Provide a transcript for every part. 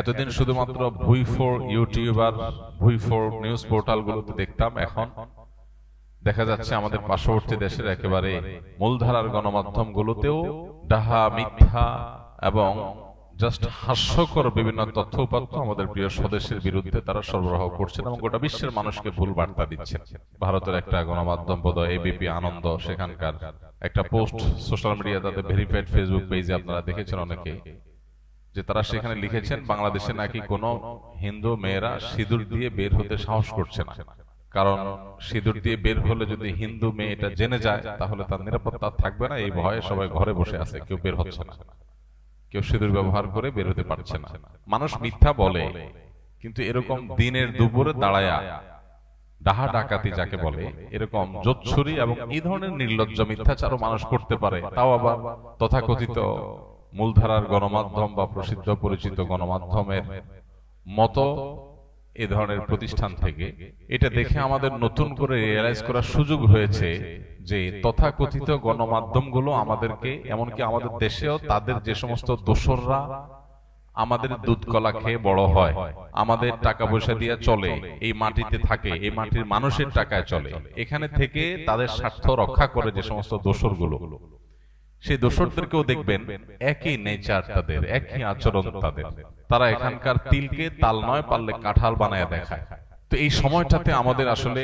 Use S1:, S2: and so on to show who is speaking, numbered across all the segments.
S1: এতদিন শুধুমাত্র ভুই4 ইউটিউব আর ভুই4 নিউজ পোর্টালগুলোতে দেখতাম, এখন দেখা যাচ্ছে আমাদের পার্শ্ববর্তী দেশের একেবারে মূলধারার গণমাধ্যমগুলোতেও ডাহা, মিথ্যা এবং জাস্ট হাস্যকর বিভিন্ন তথ্য উপাত্ত আমাদের প্রিয় স্বদেশের বিরুদ্ধে তারা সরবরাহ করছেন এবং গোটা বিশ্বের মানুষকে ভুল বার্তা দিচ্ছেন। ভারতের একটা গণমাধ্যম বোধহয় এবিপি আনন্দ, সেখানকার একটা পোস্ট সোশ্যাল মিডিয়া, তাদের ভেরিফাইড ফেসবুক পেজে আপনারা দেখেছেন অনেকে, যে তারা সেখানে লিখেছেন বাংলাদেশে নাকি কোনো হিন্দু মেয়েরা সিঁদুর দিয়ে বের হতে সাহস করছে না, কারণ সিঁদুর দিয়ে বের হলে যদি হিন্দু মেয়ে এটা জেনে যায় তাহলে তার নিরাপত্তা থাকবে না, এই ভয়ে সবাই ঘরে বসে আছে, কেউ বের হচ্ছে না, কেউ সিঁদুর ব্যবহার করে বের হতে পারছে না। মানুষ মিথ্যা বলে, কিন্তু এরকম দিনের দুপুরে দাঁড়ায়া ডাহা ডাকাতি যাকে বলে, এরকম জোচ্ছুরি এবং এই ধরনের নির্লজ্জ মিথ্যাচারও মানুষ করতে পারে, তাও আবার তথাকথিত মূলধারার গণমাধ্যম বা প্রসিদ্ধ পরিচিত গণমাধ্যমের মতো এ ধরনের প্রতিষ্ঠান থেকে। এটা দেখে আমাদের নতুন করে রিয়েলাইজ করার সুযোগ হয়েছে যে তথাকথিত গণমাধ্যমগুলো আমাদেরকে, এমনকি আমাদের দেশেও তাদের যে সমস্ত দোসররা আমাদের দুধ কলা খেয়ে বড় হয়, আমাদের টাকা পয়সা দিয়ে চলে, এই মাটিতে থাকে, এই মাটির মানুষের টাকায় চলে, এখানে থেকে তাদের স্বার্থ রক্ষা করে যে সমস্ত দোসরগুলো, সেই দোসরদেরকেও দেখবেন একই নেচার তাদের, একই আচরণ তাদের, তারা এখানকার তিলকে তাল নয় পারলে কাঁঠাল বানায় দেখায়। তো এই সময়টাতে আমাদের আসলে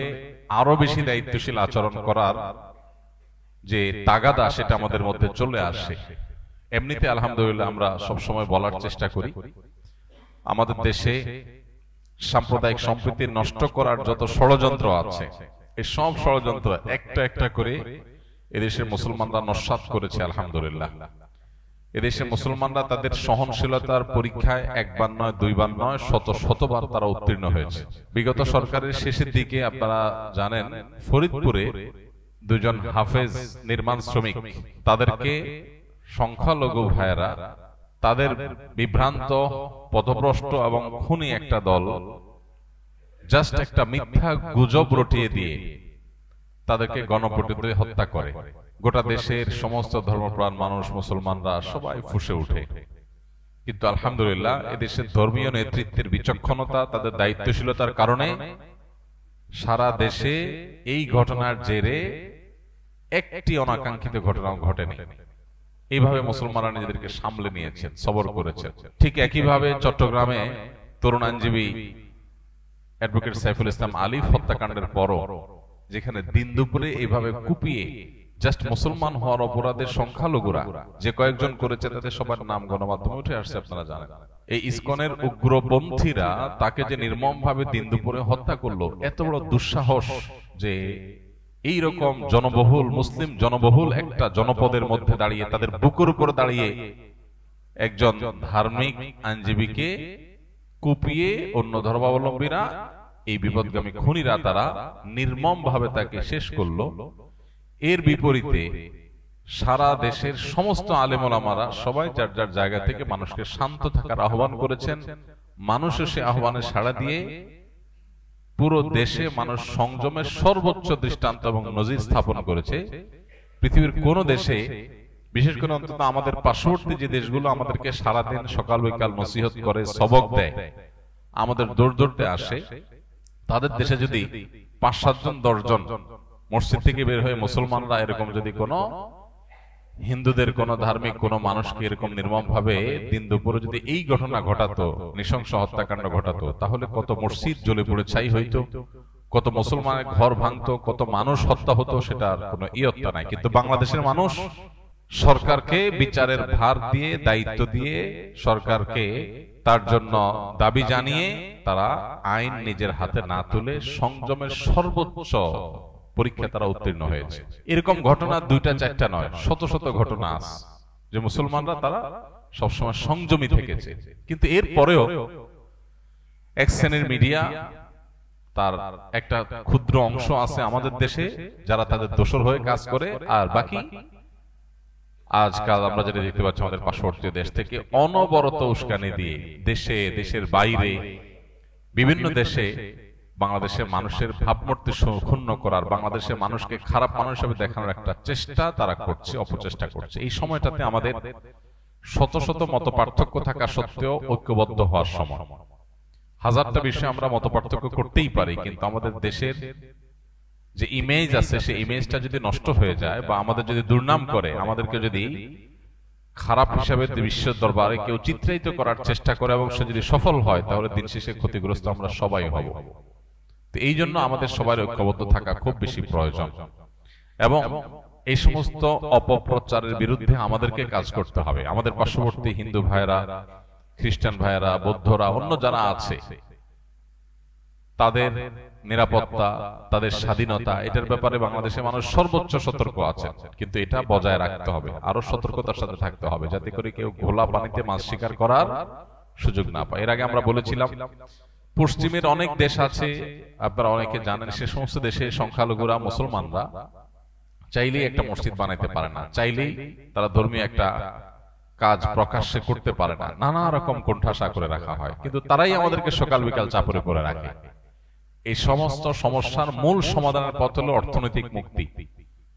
S1: আরো বেশি দায়িত্বশীল আচরণ করার যে তাগাদা সেটা আমাদের মধ্যে চলে আসে। এমনিতে আলহামদুলিল্লাহ আমরা সবসময় বলার চেষ্টা করি, আমাদের দেশে সাম্প্রদায়িক সম্প্রীতি নষ্ট করার যত ষড়যন্ত্র আছে, এই সব ষড়যন্ত্র একটা একটা করে এদেশের মুসলমানরা নস্যাৎ করেছে। আলহামদুলিল্লাহ এদেশের মুসলমানরা তাদের সহনশীলতার পরীক্ষায় একবার নয়, দুইবার নয়, শতবার তারা উত্তীর্ণ হয়েছে। বিগত সরকারের শেষের দিকে আপনারা জানেন ফরিদপুরে দুজন হাফেজ নির্মাণ শ্রমিক, তাদেরকে সংখ্যালঘু ভাইয়েরা তাদের বিভ্রান্ত, পথভ্রষ্ট এবং খুনি একটা দল জাস্ট একটা মিথ্যা গুজব রটিয়ে দিয়ে তাদেরকে গণপিটুনিতে হত্যা করে। গোটা দেশের সমস্ত ধর্মপ্রাণ মানুষ, মুসলমানরা সবাই ফুঁসে ওঠে। কিন্তু আলহামদুলিল্লাহ এদেশের ধর্মীয় নেতৃত্বের বিচক্ষণতা, তাদের দায়িত্বশীলতার কারণে সারা দেশে এই ঘটনার জেরে একটি অনাকাঙ্ক্ষিত ঘটনাও ঘটেনি। এইভাবে মুসলমানরা নিজেদেরকে সামলে নিয়েছেন, সবর করেছেন। ঠিক একইভাবে চট্টগ্রামে তরুণ আইনজীবী অ্যাডভোকেট সাইফুল ইসলাম আলিফ হত্যাকাণ্ডের পরও, যেখানে দিন দুপুরে এইভাবে কুপিয়ে জাস্ট মুসলমান হওয়ার অপরাধের সংখ্যালঘুরা যে কয়েকজন করেছে তাদের সবার নাম গণমাধ্যমে উঠে আসছে, আপনারা জানেন। এই ইসকনের উগ্রপন্থীরা তাকে যে নির্মম ভাবে দিন দুপুরে হত্যা করলো, এত বড় দুঃসাহস যে এইরকম জনবহুল, মুসলিম জনবহুল একটা জনপদের মধ্যে দাঁড়িয়ে, তাদের বুকের উপর দাঁড়িয়ে একজন ধার্মিক আইনজীবীকে কুপিয়ে অন্য ধর্মাবলম্বীরা, এই বিপদগামী খুনিরা তারা নির্মম ভাবে তাকে শেষ করলো। এর বিপরীতে সারা দেশের সমস্ত আলেম ওলামারা সবাই যার যার জায়গা থেকে মানুষকে শান্ত থাকার আহ্বান করেছেন। মানুষও সে আহ্বানে সাড়া দিয়ে পুরো দেশে মানুষ সংযমের সর্বোচ্চ দৃষ্টান্ত এবং নজির স্থাপন করেছে। পৃথিবীর কোন দেশে, বিশেষ করে অন্তত আমাদের পার্শ্ববর্তী যে দেশগুলো আমাদেরকে সারাদিন সকাল বিকাল নসিহত করে, সবক দেয়, আমাদের দৌড় দৌড়তে আসে, তাদের দেশে যদি ৫-৭ জন ১০ জন মসজিদ থেকে বের হয়ে মুসলমানরা এরকম যদি কোনো হিন্দুদের কোন ধার্মিক কোন মানুষকে এরকম নির্মম ভাবে দিন দুপুরে যদি এই ঘটনা ঘটাতো, নৃশংস হত্যাকাণ্ড ঘটাতো, তাহলে কত মসজিদ জ্বলে পুড়ে ছাই হইতো, কত মুসলমানের ঘর ভাঙতো, কত মানুষ হত্যা হতো, সেটার কোনো ইয়ত্তা নাই। কিন্তু বাংলাদেশের মানুষ সরকারকে বিচারের ভার দিয়ে, দায়িত্ব দিয়ে, সরকারকে তার জন্য দাবি জানিয়ে তারা আইন নিজের হাতে না তুলে সংযমের সর্বোচ্চ পরীক্ষা তারা উত্তীর্ণ হয়েছে। এরকম ঘটনা ২টা-৪টা নয়, শত শত ঘটনা আছে যে মুসলমানরা তারা সবসময় সংযমী থেকেছে। কিন্তু এর পরেও এক শ্রেণীর মিডিয়া, তার একটা ক্ষুদ্র অংশ আছে আমাদের দেশে যারা তাদের দোসর হয়ে কাজ করে, আর বাকি আজকাল আমরা যেটা দেখতে পাচ্ছি আমাদের পার্শ্ববর্তী দেশ থেকে অনবরত উস্কানি দিয়ে দেশে, দেশের বাইরে, বিভিন্ন দেশে বাংলাদেশের মানুষের ভাবমূর্তি ক্ষুণ্ণ করার, বাংলাদেশের মানুষকে খারাপ মানুষ হিসেবে দেখানোর একটা চেষ্টা তারা করছে, অপচেষ্টা করছে। এই সময়টাতে আমাদের শত শত মত পার্থক্য থাকা সত্ত্বেও ঐক্যবদ্ধ হওয়ার সময়। হাজারটা বিষয়ে আমরা মত পার্থক্য করতেই পারি, কিন্তু আমাদের দেশের যে ইমেজ আছে সেই ইমেজটা যদি নষ্ট হয়ে যায় বা আমাদের যদি দুর্নাম করে, আমাদেরকে যদি খারাপ হিসাবে বিশ্বের দরবারে কেউ চিত্রায়িত করার চেষ্টা করে এবং সে যদি সফল হয়, তাহলে দিন শেষে ক্ষতিগ্রস্ত আমরা সবাই হব। তো এই জন্য আমাদের সবার ঐক্যবদ্ধ থাকা খুব বেশি প্রয়োজন এবং এই সমস্ত অপপ্রচারের বিরুদ্ধে আমাদেরকে কাজ করতে হবে। আমাদের পার্শ্ববর্তী হিন্দু ভাইয়েরা, খ্রিস্টান ভাইয়েরা, বৌদ্ধরা, অন্য যারা আছে, তাদের নিরাপত্তা, তাদের স্বাধীনতা, এটার ব্যাপারে বাংলাদেশের মানুষ সর্বোচ্চ সতর্ক আছে, কিন্তু এটা বজায় রাখতে হবে, আরো সতর্কতার সাথে থাকতে হবে, যাতে করে কেউ ঘোলা পানিতে মাছ শিকার করার সুযোগ না পায়। এর আগে আমরা বলেছিলাম পশ্চিমের অনেক দেশ আছে, আপনারা অনেকে জানেন, সে সমস্ত দেশে সংখ্যালঘুরা, মুসলমানরা চাইলেই একটা মসজিদ বানাইতে পারে না, চাইলেই তারা ধর্মীয় একটা কাজ প্রকাশ্যে করতে পারে না, নানা রকম কোণঠাসা করে রাখা হয়, কিন্তু তারাই আমাদেরকে সকাল বিকাল চাপড়ে পড়ে রাখে। এই সমস্ত সমস্যার মূল সমাধানের পথ হলো অর্থনৈতিক মুক্তি।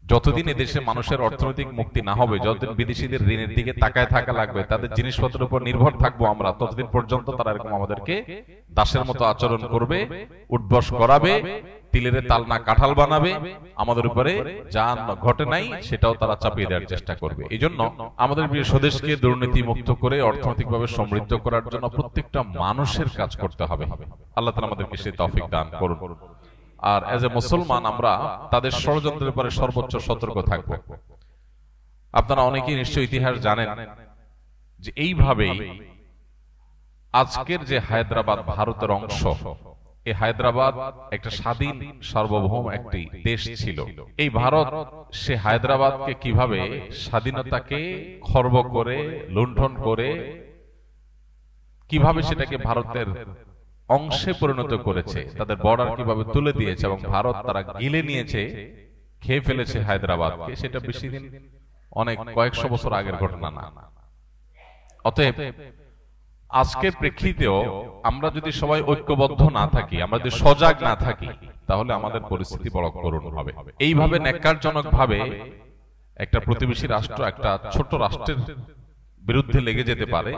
S1: যতদিন এদেশে মানুষের অর্থনৈতিক মুক্তি না হবে, যতদিন বিদেশিদের ঋণের দিকে তাকায় থাকা লাগবে, তাদের জিনিসপত্রের উপর নির্ভর থাকবো আমরা, ততদিন পর্যন্ত তারা এরকম আমাদেরকে দাসের মতো আচরণ করবে, উঠবস করাবে, তিলের তাল না কাঁঠাল বানাবে, আমাদের উপরে যা ঘটে নাই সেটাও তারা চাপিয়ে দেওয়ার চেষ্টা করবে। এই জন্য আমাদের প্রিয় স্বদেশকে দুর্নীতি মুক্ত করে অর্থনৈতিকভাবে সমৃদ্ধ করার জন্য প্রত্যেকটা মানুষের কাজ করতে হবে। আল্লাহ তাআলা আমাদেরকে সেই তৌফিক দান করুন। আর এজ এ মুসলমান আমরা তাদের ষড়যন্ত্রের উপরে সর্বোচ্চ সতর্ক থাকব। আপনারা অনেকেই নিশ্চয়ই ইতিহাস জানেন যে এইভাবেই আজকের যে হায়দ্রাবাদ ভারতের অংশ, এই হায়দ্রাবাদ একটা স্বাধীন সার্বভৌম একটি দেশ ছিল। এই ভারত সে হায়দ্রাবাদকে কিভাবে স্বাধীনতাকে খর্ব করে, লুণ্ঠন করে, কিভাবে সেটাকে ভারতের অংশে পরিণত করেছে, তাদের বর্ডার কিভাবে তুলে দিয়েছে এবং ভারত তারা গিলে নিয়েছে, খেয়ে ফেলেছে হায়দ্রাবাদকে, সেটা বেশি দিন, অনেক কয়েকশো বছর আগের ঘটনা না। অতএব আজকের প্রেক্ষিতেও আমরা যদি সবাই ঐক্যবদ্ধ না থাকি, আমরা যদি সজাগ না থাকি, তাহলে আমাদের পরিস্থিতি বড় করুণ হবে। এইভাবে ন্যাক্কারজনক ভাবে একটা প্রতিবেশী রাষ্ট্র একটা ছোট রাষ্ট্রের বিরুদ্ধে লেগে যেতে পারে,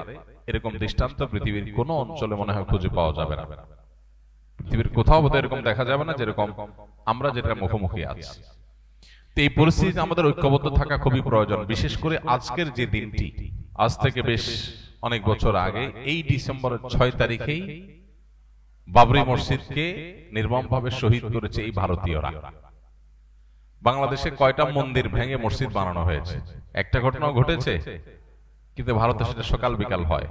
S1: এরকম দৃষ্টান্ত পৃথিবীর কোন অঞ্চলে মনে হয় খুঁজে পাওয়া যাবে না। পৃথিবীর কোথাও বোধহয় এরকম দেখা যাবে না যেরকম আমরা যেটা মুখোমুখি আছি। তো এই পরিস্থিতিতে আমাদের ঐক্যবদ্ধ থাকা খুবই প্রয়োজন। বিশেষ করে আজকের যে দিনটি, আজ থেকে বেশ অনেক বছর আগে এই ডিসেম্বরের 6 তারিখেই বাবরি মসজিদকে নির্মমভাবে শহীদ করেছে এই ভারতীয়রা। বাংলাদেশে কয়টা মন্দির ভেঙে মসজিদ বানানো হয়েছে, একটা ঘটনাও ঘটেছে, কিন্তু ভারতে সেটা সকাল বিকাল হয়।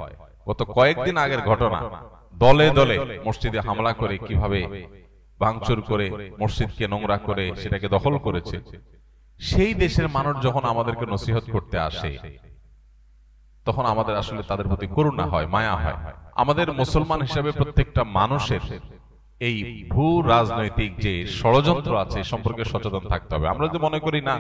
S1: গত কয়েকদিন আগের ঘটনা, দলে দলে মসজিদে হামলা করে কিভাবে ভাঙচুর করে মসজিদকে নোংরা করে সেটাকে দখল করেছে। সেই দেশের মানুষ যখন আমাদেরকে নসিহত করতে আসে, তখন আমাদের আসলে তাদের প্রতি করুণা হয়, মায়া হয়। আমাদের মুসলমান হিসেবে প্রত্যেকটা মানুষের এই ভূ রাজনৈতিক যে ষড়যন্ত্র আছে সম্পর্কে সচেতন থাকতে হবে। আমরা যদি মনে করি না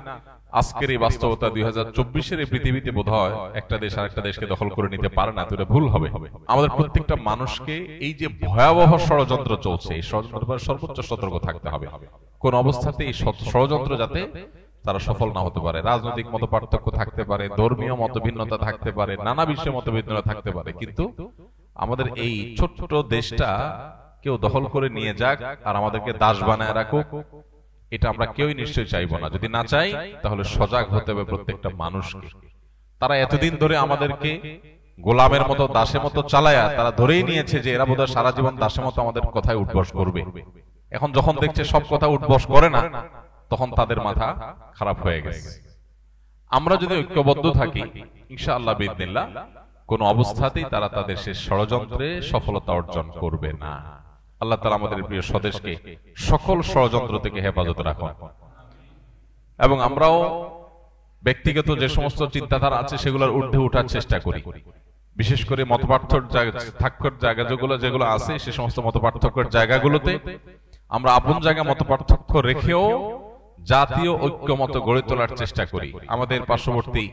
S1: আজকের এই বাস্তবতা 2024-এর এই পৃথিবীতে বোধহয় একটা দেশ আরেকটা দেশকে দখল করে নিতে পারে না, তো এটা ভুল হবে। আমাদের প্রত্যেকটা মানুষকে এই যে ভয়াবহ ষড়যন্ত্র চলছে, এই ষড়যন্ত্রের ব্যাপারে সর্বোচ্চ সতর্ক থাকতে হবে। কোন অবস্থাতে এই ষড়যন্ত্র যাতে তারা সফল না হতে পারে। রাজনৈতিক মত পার্থক্য থাকতে পারে, ধর্মীয় মত ভিন্নতা থাকতে পারে, নানা বিষয়ে মত ভিন্নতা থাকতে পারে, কিন্তু আমাদের এই ছোট্ট দেশটা কেউ দখল করে নিয়ে যাক আর আমাদেরকে দাস বানায় রাখুক, এটা আমরা কেউই নিশ্চয়ই চাইবো না। যদি না চাই তাহলে সজাগ হতে হবে প্রত্যেকটা মানুষকে। তারা এতদিন ধরে আমাদেরকে গোলামের মতো, দাসের মতো চালায়া তারা ধরেই নিয়েছে যে এরা বোধহয় সারা জীবন দাসের মতো আমাদের কথায় উঠবস করবে। এখন যখন দেখছে সব কথা উঠবস করে না, তখন তাদের মাথা খারাপ হয়ে গেছে। আমরা যদি ঐক্যবদ্ধ থাকি, ইনশাআল্লাহ বিইذনিল্লাহ কোন অবস্থাতেই তারা তাদের শেষ ষড়যন্ত্রে সফলতা অর্জন করবে না। আল্লাহ তাআলা আমাদের প্রিয় স্বদেশকে সকল ষড়যন্ত্র থেকে হেফাজত রাখুন। এবং আমরাও ব্যক্তিগত যে সমস্ত চিন্তাধারা আছে সেগুলোর ঊর্ধ্বে ওঠার চেষ্টা করি। বিশেষ করে মতপার্থক্যের জায়গা যেগুলো আছে, সে সমস্ত মতপার্থক্যের জায়গাগুলোতে আমরা আপন জায়গা মতপার্থক্য রেখেও জাতীয় ঐক্যমত গড়ে তোলার চেষ্টা করি। আমাদের পার্শ্ববর্তী,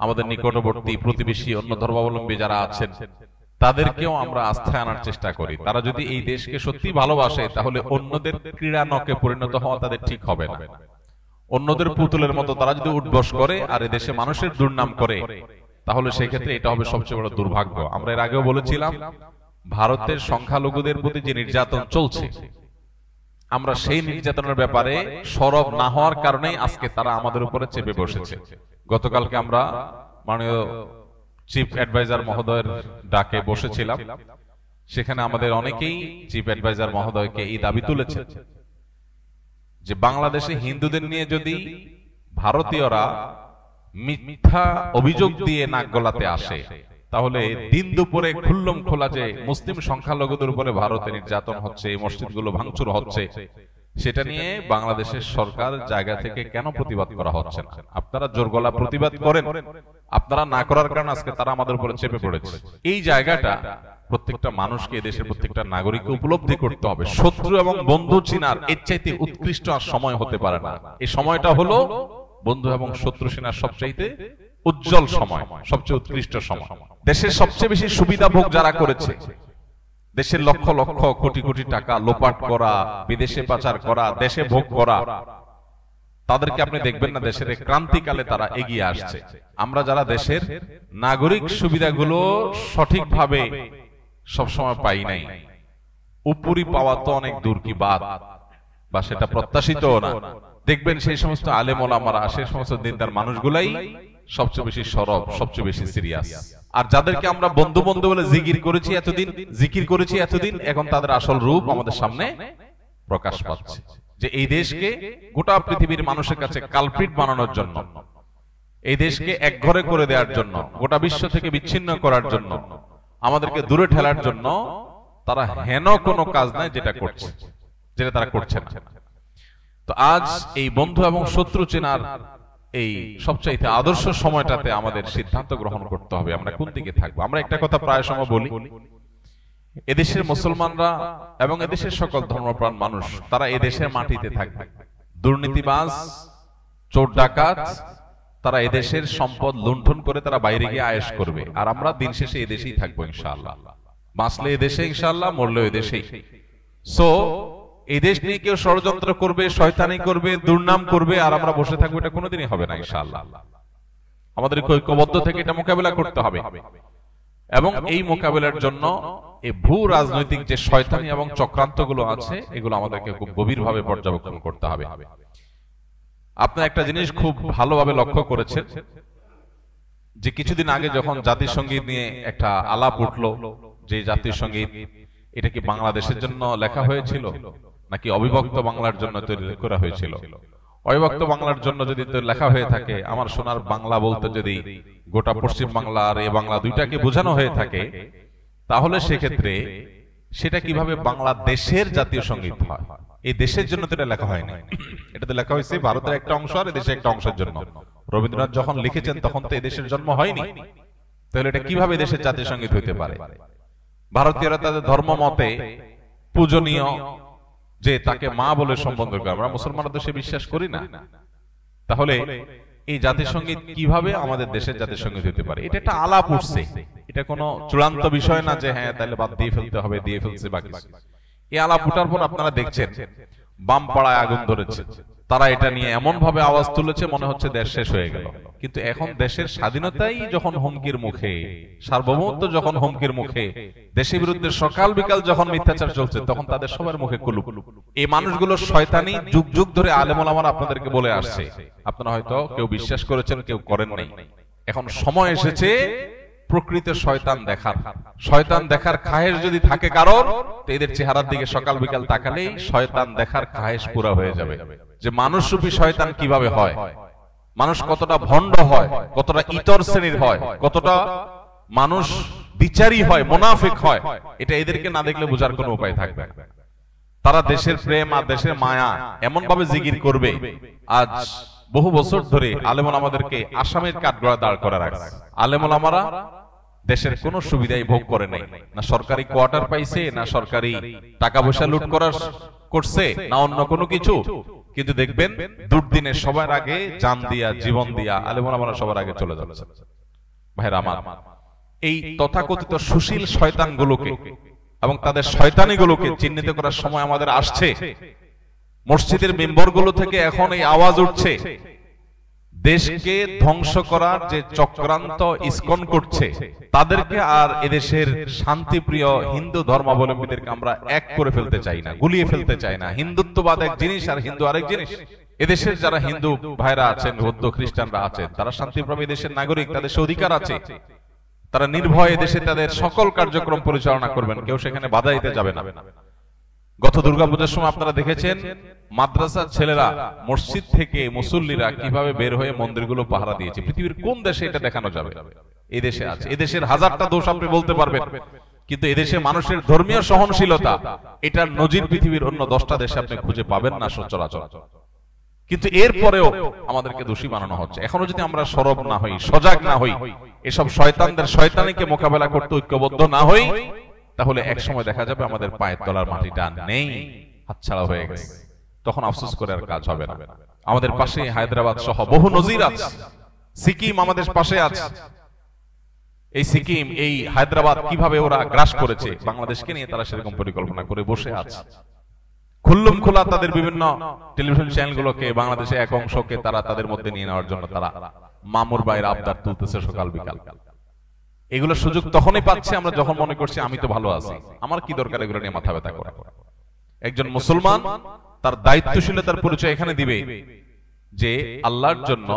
S1: আমাদের নিকটবর্তী প্রতিবেশী অন্য ধর্মাবলম্বী যারা আছেন, তাদেরকেও আমরা আস্থায় আনার চেষ্টা করি। তারা যদি এই দেশকে সত্যি ভালোবাসে, তাহলে অন্যদের ক্রীড়া নকে পরিণত হওয়া তাদের ঠিক হবে না। অন্যদের পুতুলের মতো তারা যদি উঠবস করে আর এই দেশে মানুষের দুর্নাম করে, তাহলে সেই ক্ষেত্রে এটা হবে সবচেয়ে বড় দুর্ভাগ্য। আমরা এর আগেও বলেছিলাম ভারতের সংখ্যালঘুদের প্রতি যে নির্যাতন চলছে, আমরা সেই নির্যাতনের ব্যাপারে সরব না হওয়ার কারণেই আজকে তারা আমাদের উপরে চেপে বসেছে। গতকালকে আমরা মাননীয় চিফ অ্যাডভাইজার মহোদয়ের ডাকে বসেছিলাম, সেখানে আমাদের অনেকেই চিফ অ্যাডভাইজার মহোদয়কে এই দাবি তুলেছে যে বাংলাদেশে হিন্দুদের নিয়ে যদি ভারতীয়রা মিথ্যা অভিযোগ দিয়ে নাক গলাতে আসে, তাহলে দিন দুপুরে খুল্লম খোলা যে মুসলিম সংখ্যালঘুদের উপরে ভারতে নির্যাতন হচ্ছে, মসজিদগুলো ভাঙচুর হচ্ছে, সেটা নিয়ে বাংলাদেশের সরকার জায়গা থেকে কেন প্রতিবাদ করা হচ্ছে না? আপনারা জোর গলা প্রতিবাদ করেন, আপনারা না করার কারণে আজকে তারা আমাদের উপরে চেপে পড়েছে। এই জায়গাটা প্রত্যেকটা মানুষকে, দেশের প্রত্যেকটা নাগরিককে উপলব্ধি করতে হবে। শত্রু এবং বন্ধু চিনার এর চাইতে উৎকৃষ্ট আর সময় হতে পারে না। এই সময়টা হলো বন্ধু এবং শত্রু চিনার সবচাইতে উজ্জ্বল সময়, সবচেয়ে উৎকৃষ্ট সময়। দেশের সবচেয়ে বেশি সুবিধা ভোগ যারা করেছে, দেশের লক্ষ লক্ষ কোটি কোটি টাকা লোপাট করা, বিদেশে পাচার করা, দেশে ভোগ করা, তাদেরকে আপনি দেখবেন না দেশের ক্রান্তিকালে তারা এগিয়ে আসছে। আমরা যারা দেশের নাগরিক সুবিধাগুলো সঠিকভাবে সবসময় পাই নাই, উপরি পাওয়া তো অনেক দূর কি বাত, বা সেটা প্রত্যাশিত না, দেখবেন সেই সমস্ত আলেম ওলামারা, সেই সমস্ত দিনদার মানুষগুলাই সবচেয়ে বেশি সরব, সবচেয়ে বেশি সিরিয়াস। আর যাদেরকে আমরা বন্ধু বন্ধু বলে জিকির করেছি এতদিন, এখন তাদের আসল রূপ আমাদের সামনে প্রকাশ পাচ্ছে। যে এই দেশকে গোটা পৃথিবীর মানুষের কাছে কালপ্রিট বানানোর জন্য, এই দেশকে একঘরে করে দেওয়ার জন্য, গোটা বিশ্ব থেকে বিচ্ছিন্ন করার জন্য, আমাদেরকে দূরে ঠেলার জন্য তারা হেন কোনো কাজ নাই যেটা করছে, যেটা তারা করছে না। তো আজ এই বন্ধু এবং শত্রু চেনার এই সবচাইতে আদর্শ সময়টাতে আমাদের সিদ্ধান্ত গ্রহণ করতে হবে আমরা কোন দিকে থাকবো। আমরা একটা কথা প্রায় সময় বলি, এদেশের মুসলমানরা এবং এদেশের সকল ধর্মপ্রাণ মানুষ তারা এদেশের মাটিতে থাকবে। দুর্নীতিবাজ, চোর ডাকাত তারা এদেশের সম্পদ লুণ্ঠন করে তারা বাইরে গিয়ে আয়েশ করবে, আর আমরা দিন শেষে এদেশেই থাকবো ইনশাআল্লাহ। বাঁচলে এদেশে ইনশাআল্লাহ, মরলেও এদেশেই। সো এই দেশ নিয়ে কেউ ষড়যন্ত্র করবে, শয়তানি করবে, দুর্নাম করবে, আর আমরা বসে থাকবো, এটা কোনোদিনই হবে না ইনশাআল্লাহ। আমাদের ঐক্যবদ্ধ থেকে এটা মোকাবেলা করতে হবে, এবং এই মোকাবেলার জন্য এই ভূ রাজনৈতিক যে শয়তানি এবং চক্রান্তগুলো আছে, এগুলো আমাদেরকে খুব গভীরভাবে পর্যবেক্ষণ করতে হবে। আপনার একটা জিনিস খুব ভালোভাবে লক্ষ্য করেছেন যে কিছুদিন আগে যখন জাতীয় সঙ্গীত নিয়ে একটা আলাপ উঠলো, যে জাতীয় সঙ্গীত এটা কি বাংলাদেশের জন্য লেখা হয়েছিল নাকি অবিভক্ত বাংলার জন্য তৈরি করা হয়েছিল? অবিভক্ত বাংলার জন্য যদি লেখা হয়ে থাকে, আমার সোনার বাংলা বলতে যদি গোটা পশ্চিম বাংলা আর এই বাংলা দুইটাকে বোঝানো হয়ে থাকে, তাহলে সেক্ষেত্রে সেটা কিভাবে বাংলাদেশের জাতীয় সঙ্গীত হয়? এই দেশের জন্য তো এটা লেখা হয়নি, এটা তো লেখা হয়েছে ভারতের একটা অংশ আর দেশের একটা অংশের জন্য। রবীন্দ্রনাথ যখন লিখেছেন তখন তো এদেশের জন্ম হয়নি, তাহলে এটা কিভাবে দেশের জাতীয় সঙ্গীত হইতে পারে? ভারতীয়রা তাদের ধর্ম মতে পূজনীয়, যে তাকে মা বলে সম্বোধন করে, আমরা মুসলমানরা তো সে বিশ্বাস করি না। তাহলে এই জাতীয় সঙ্গীত কিভাবে আমাদের দেশের জাতীয় সঙ্গীত হতে পারে? এটা একটা আলাপ উঠছে, এটা কোনো চূড়ান্ত বিষয় না যে হ্যাঁ তাহলে বাদ দিয়ে ফেলতে হবে, দিয়ে ফেলছে বাকি। এই আলাপ উঠার পর আপনারা দেখছেন বাম পাড়ায় আগুন ধরেছে, তারা এটা নিয়ে এমন ভাবে আওয়াজ তুলেছে মনে হচ্ছে দেশ শেষ হয়ে গেল। কিন্তু এখন দেশের স্বাধীনতাই যখন হুমকির মুখে, সার্বভৌমত্ব যখন হুমকির মুখে, দেশের বিরুদ্ধে সকাল বিকাল যখন মিথ্যাচার চলছে, তখন তাদের সবার মুখে কুলুপ। এই মানুষগুলোর শয়তানি যুগ যুগ ধরে আলেম ওলামারা আপনাদেরকে বলে আসছে, আপনারা হয়তো কেউ বিশ্বাস করেছেন, কেউ করেন নাই। এখন সময় এসেছে প্রকৃত শয়তান দেখার। শয়তান দেখার খায়েশ যদি থাকে কারণ, তো এদের চেহারার দিকে সকাল বিকাল তাকালেই শয়তান দেখার খায়েশ পুরা হয়ে যাবে, যে মানুষরূপী শয়তান কিভাবে হয়, মানুষ কতটা ভণ্ড হয়, কতটা ইতর শ্রেণীর হয়, কতটা মানুষ বিচারী হয়, মুনাফিক হয়, এটা এদেরকে না দেখলে বোঝার কোনো উপায় থাকবে না। তারা দেশের প্রেম আর দেশের মায়া এমন ভাবে জিকির করবে, আজ বহু বছর ধরে আলেম ওলামাদেরকে আসামের কাঠগড়ায় দাঁড় করে রাখছে। আলেম ওলামারা দেশের কোনো সুবিধাই ভোগ করে নাই, না সরকারি কোয়ার্টার পাইছে, না সরকারি টাকা পয়সা লুট করার করছে, না অন্য কোনো কিছু। কিন্তু দেখবেন দুর্দিনে সবার আগে জান দিয়া, জীবন দিয়া আলেম ওলামারা সবার আগে চলে যাচ্ছে। ভাইরা আমার, এই তথাকথিত সুশীল শয়তানগুলোকে এবং তাদের শয়তানিগুলোকে চিহ্নিত করার সময় আমাদের আসছে। মসজিদের মেম্বরগুলো থেকে এখন এই আওয়াজ উঠছে, দেশকে ধ্বংস করার যে চক্রান্ত ইসকন করছে, তাদেরকে আর এদেশের শান্তিপ্রিয় হিন্দু ধর্মাবলম্বীদেরকে আমরা এক করে ফেলতে চাই না, গুলিয়ে ফেলতে চাই না। হিন্দুত্ববাদ এক জিনিস আর হিন্দু আরেক জিনিস। এদেশের যারা হিন্দু ভাইরা আছেন, বৌদ্ধ খ্রিস্টানরা আছেন, তারা শান্তিপ্রমী দেশের নাগরিক, তাদের সে অধিকার আছে। তারা নির্ভয়ে দেশে তাদের সকল কার্যক্রম পরিচালনা করবেন, কেউ সেখানে বাধা দিতে যাবে না। গত দুর্গাপূজার সময় আপনারা দেখেছেন মাদ্রাসার ছেলেরা, মসজিদ থেকে মুসল্লিরা কিভাবে বের হয়ে মন্দিরগুলো পাহারা দিয়েছে। পৃথিবীর কোন দেশে এটা দেখানো যাবে? এই দেশে আছে। এদেশের হাজারটা দোষ আপনি বলতে পারবেন, কিন্তু এদেশে মানুষের ধর্মীয় সহনশীলতা, এটার নজির পৃথিবীর অন্য 10টা দেশে আপনি খুঁজে পাবেন না সচরাচর। কিন্তু এরপরেও আমাদেরকে দোষী বানানো হচ্ছে। এখনো যদি আমরা সরব না হই, সজাগ না হই, এসব শয়তানদের শয়তানিকে মোকাবেলা করতে ঐক্যবদ্ধ না হই, তাহলে এক সময় দেখা যাবে আমাদের পায়ের তলার মাটিটা নেই, হাতছাড়া হয়ে গেছে। তখন আফসোস করে আর কাজ হবে না। আমাদের পাশে হায়দ্রাবাদ সহ বহু নজির আছে। সিকিম আমাদের পাশে আছে। এই সিকিম, এই হায়দ্রাবাদ কিভাবে ওরা গ্রাস করেছে বাংলাদেশকে নিয়ে, তারা সেরকম পরিকল্পনা করে বসে আছে। খুল্লুম খোলা তাদের বিভিন্ন টেলিভিশন চ্যানেলগুলোকে, বাংলাদেশে এক অংশকে তারা তাদের মধ্যে নিয়ে নেওয়ার জন্য তারা মামুর বাইরে আবদার তুলতেছে সকাল বিকাল। এগুলো সুযোগ তখনই পাচ্ছে আমরা যখন মনে করছি আমি তো ভালো আছি, আমার কি দরকার এগুলো নিয়ে মাথা ব্যথা করা। একজন মুসলমান তার দায়িত্বশীলতার পরিচয় এখানে দিবে যে আল্লাহর জন্য,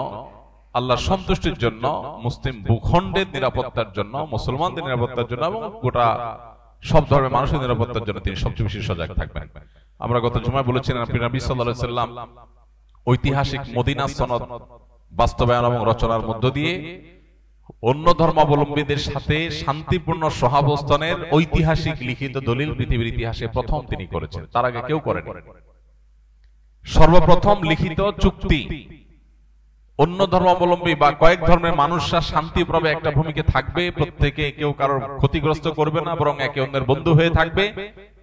S1: আল্লাহর সন্তুষ্টির জন্য, মুসলিম ভূখণ্ডের নিরাপত্তার জন্য, মুসলমানদের নিরাপত্তার জন্য এবং গোটা সব ধর্মের মানুষের নিরাপত্তার জন্য তিনি সবচেয়ে বেশি সজাগ থাকবেন। আমরা গত জুমায় বলেছিলাম নবী সাল্লাল্লাহু আলাইহি সাল্লাম ঐতিহাসিক মদিনা সনদ বাস্তবায়ন এবং রচনার মধ্য দিয়ে অন্য ধর্মাবলম্বীদের সাথে শান্তিপূর্ণ সহাবস্থানের ঐতিহাসিক লিখিত দলিল পৃথিবীর ইতিহাসে প্রথম তিনি করেছেন। তার আগে কেউ করেনি। সর্বপ্রথম লিখিত চুক্তি, অন্য ধর্মাবলম্বী বা কয়েক ধর্মের মানুষরা শান্তিভাবে একটা ভূমিকে থাকবে, প্রত্যেকে কেউ কারোর ক্ষতিগ্রস্ত করবে না, বরং একে অন্যের বন্ধু হয়ে থাকবে,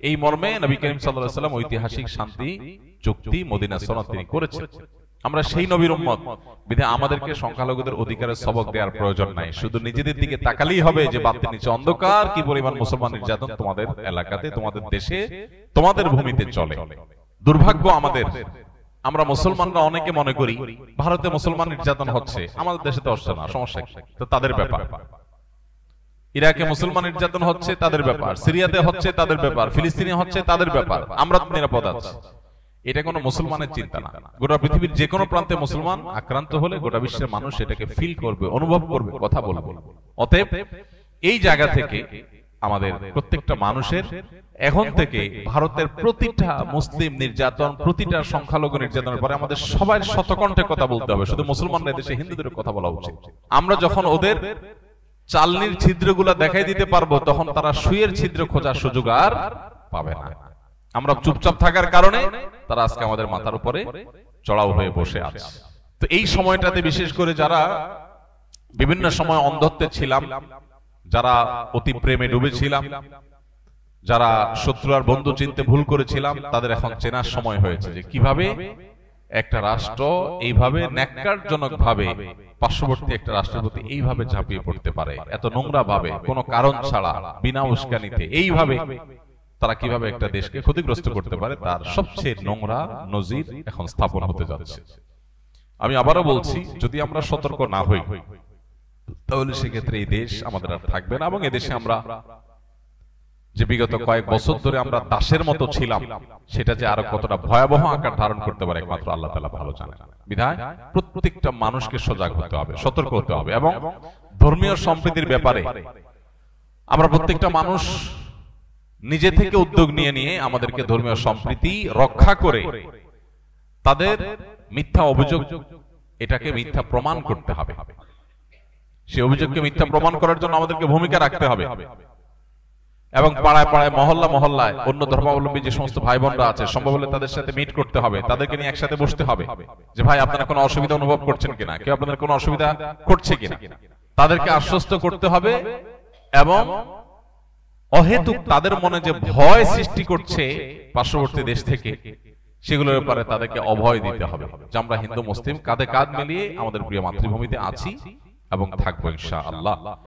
S1: এই মর্মে নবী করিম সাল্লাল্লাহু আলাইহি ওয়াসাল্লাম ঐতিহাসিক শান্তি চুক্তি মদিনা সনদ তিনি করেছেন। আমরা সেই নবীর উম্মত, বিধায় আমাদেরকে সংখ্যালঘুদের অধিকারের সবক দেওয়ার প্রয়োজন নাই। শুধু নিজেদের দিকে তাকালেই হবে যে বাতির নিচে অন্ধকার, কি পরিমাণ মুসলমান নির্যাতন তোমাদের এলাকাতে, তোমাদের দেশে, তোমাদের ভূমিতে চলে। দুর্ভাগ্য আমাদের, আমরা মুসলমানরা অনেকে মনে করি ভারতে মুসলমান নির্যাতন হচ্ছে, আমাদের দেশে তো হচ্ছে না, সমস্যা তো তাদের ব্যাপার। ইরাকে মুসলমান নির্যাতন হচ্ছে, তাদের ব্যাপার। সিরিয়াতে হচ্ছে, তাদের ব্যাপার। ফিলিস্তিনে হচ্ছে, তাদের ব্যাপার। আমরা তো নিরাপদ আছি। এটা কোনো মুসলমানের চিন্তা না। গোটা পৃথিবীর যে কোনো প্রান্তে মুসলমান আক্রান্ত হলে গোটা বিশ্বের মানুষ এটাকে ফিল করবে, অনুভব করবে, কথা বলবে। অতএব এই জায়গা থেকে আমাদের প্রত্যেকটা মানুষের এখন থেকে ভারতের প্রতিটা মুসলিম নির্যাতন, প্রতিটা সংখ্যালঘু নির্যাতনের পরে আমাদের সবাই শতকণ্ঠে কথা বলতে হবে। শুধু মুসলমানরা দেশে হিন্দুদের কথা বলা উচিত। আমরা যখন ওদের চালনির ছিদ্রগুলা দেখাই দিতে পারবো, তখন তারা সুইয়ের ছিদ্র খোঁজার সুযোগ আর পাবে না। আমরা চুপচাপ থাকার কারণে তারা আজকে আমাদের মাথার উপরে চড়াও হয়ে বসে আছে। তো এই সময়টাতে বিশেষ করে যারা বিভিন্ন সময় অন্ধত্বে ছিলাম, যারা অতি প্রেমে ডুবেছিলাম, যারা শত্রু আর বন্ধু চিনতে ভুল করেছিলাম, তাদের এখন চেনার সময় হয়েছে যে কিভাবে একটা রাষ্ট্র এইভাবে ন্যাক্কারজনক ভাবে পার্শ্ববর্তী একটা রাষ্ট্রের প্রতি এইভাবে ঝাঁপিয়ে পড়তে পারে, এত নোংরা ভাবে, কোনো কারণ ছাড়া, বিনা উস্কানিতে এইভাবে তারা কিভাবে একটা দেশকে ক্ষতিগ্রস্ত করতে পারে, তার সবচেয়ে নোংরা নজির এখন স্থাপন হতে যাচ্ছে। আমি আবারও বলছি, যদি আমরা সতর্ক না হই তাহলে সেক্ষেত্রে এই দেশ আমাদের আর থাকবে না, এবং এদেশে আমরা যে বিগত কয়েক বছর ধরে আমরা দাসের মতো ছিলাম, সেটা যে আরো কতটা ভয়াবহ আকার ধারণ করতে পারে একমাত্র আল্লাহ তাআলা ভালো জানেন। বিধায় প্রত্যেকটা মানুষকে সজাগ হতে হবে, সতর্ক হতে হবে, এবং ধর্মীয় সম্প্রীতির ব্যাপারে আমরা প্রত্যেকটা মানুষ নিজে থেকে উদ্যোগ নিয়ে নিয়ে আমাদেরকে ধর্মীয় সম্প্রীতি রক্ষা করে তাদের মিথ্যা অভিযোগ, এটাকে মিথ্যা প্রমাণ করতে হবে। সেই অভিযোগকে মিথ্যা প্রমাণ করার জন্য আমাদেরকে ভূমিকা রাখতে হবে, এবং পাড়ায় পাড়ায়, মহল্লা মহল্লায় অন্য ধর্মাবলম্বী যে সমস্ত ভাই বোনরা আছে, সম্ভব হলে তাদের সাথে মিট করতে হবে, তাদেরকে নিয়ে একসাথে বসতে হবে যে ভাই আপনারা কোনো অসুবিধা অনুভব করছেন কিনা, কেউ আপনাদের কোনো অসুবিধা করছে কিনা, তাদেরকে আশ্বস্ত করতে হবে। এবং অহেতুক তাদের মনে যে ভয় সৃষ্টি করছে পার্শ্ববর্তী দেশ থেকে, সেগুলোর ব্যাপারে তাদেরকে অভয় দিতে হবে যে আমরা হিন্দু মুসলিম কাঁধে কাঁধ মিলিয়ে আমাদের প্রিয় মাতৃভূমিতে আছি এবং থাকবো ইনশাআল্লাহ।